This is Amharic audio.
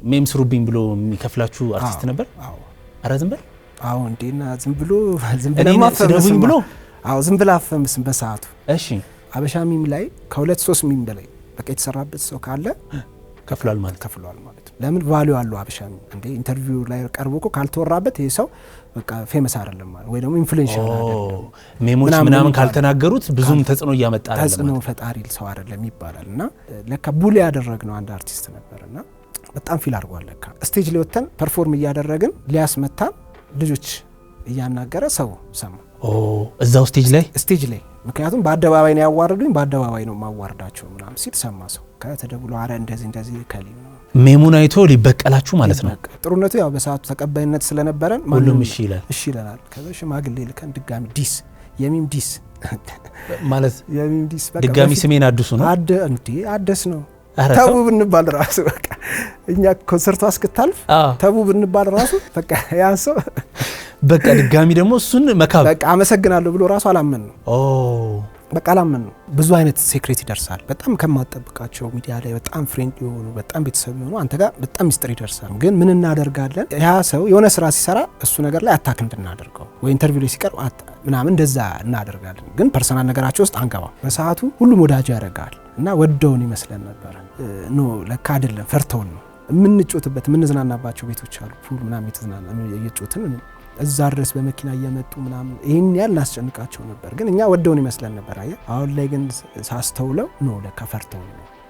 ሜም ስሩብኝ ብሎ የሚከፍላችሁ አርቲስት ነበር? አዎ አረ ዝም በል አዎ እንዴና ዝም ብሎ ማፈምስም ብሎ አዎ ዝም ብላ አፈምስም በሰዓቱ እሺ አበሻ ሚም ላይ ከ2-3 ሚም በላይ በቃ የተሰራበት ሰው ካለ ከፍሏል ማለት ለምን ቫልዩ አለው አበሻ ሚም እንዴ ኢንተርቪው ላይ ቀርቦ እኮ ካልተወራበት ይሄ ሰው በቃ ፌመስ አይደለም ማለት ወይ ደግሞ ኢንፍሉዌንሻል አይደለም ሜሞች ምናምን ካልተናገሩት ብዙም ተጽዕኖ ያመጣ አይደለም ተጽዕኖ ፈጣሪ ሰው አይደለም ይባላልና ለካ ቡሊ ያደረግነው አንድ አርቲስት ነበርና በጣም ፊል አድርጓል ለካ ስቴጅ ላይ ወተን ፐርፎርም እያደረግን ሊያስመታ ልጆች እያናገረ ሰው ሰማ እዛው ስቴጅ ላይ ምክንያቱም በአደባባይ ነው ያዋርዱኝ በአደባባይ ነው ማዋርዳቸው ምናምን ሲል ሰማ ሰው ከተደብሎ አረ እንደዚህ ከሊም ሜሙን አይቶ ሊበቀላችሁ ማለት ነው ጥሩነቱ ያው በሰዓቱ ተቀባይነት ስለነበረን ሁሉም እሺ ይላል ከዛ ሽማግሌ ልከን ድጋሚ ዲስ የሚም ዲስ ማለት የሚም ዲስ በቃ ድጋሚ ስሜን አድሱ ነው አደስ ነው ተው ብንባል ራሱ በቃ እኛ ኮንሰርቱ አስከታልፍ ተው ብንባል ራሱ በቃ ያንሶ በቃ ድጋሚ ደግሞ እሱን መካብ በቃ አመሰግናለሁ ብሎ ራሱ አላመን ነው በቃ አላመን ነው ብዙ አይነት ሴክሬት ይደርሳል በጣም ከማጠብቃቸው ሚዲያ ላይ በጣም ፍሬንድ የሆኑ በጣም ቤተሰብ የሆኑ አንተ ጋር በጣም ሚስጥር ይደርሳል ግን ምን እናደርጋለን ያ ሰው የሆነ ስራ ሲሰራ እሱ ነገር ላይ አታክ እንድናደርገው ወይ ኢንተርቪው ላይ ሲቀርብ ምናምን እንደዛ እናደርጋለን ግን ፐርሰናል ነገራቸው ውስጥ አንገባ በሰዓቱ ሁሉም ወዳጅ ያደርጋል እና ወደውን ይመስለን ነበር ኖ ለካ አይደለም ፈርተውን ነው የምንጮትበት የምንዝናናባቸው ቤቶች አሉ ፑል ምናምን የተዝናና እየጮትን እዛ ድረስ በመኪና እየመጡ ምናምን ይሄን ያህል እናስጨንቃቸው ነበር ግን እኛ ወደውን ይመስለን ነበር አሁን ላይ ግን ሳስተውለው ኖ ለካ ፈርተውን ነው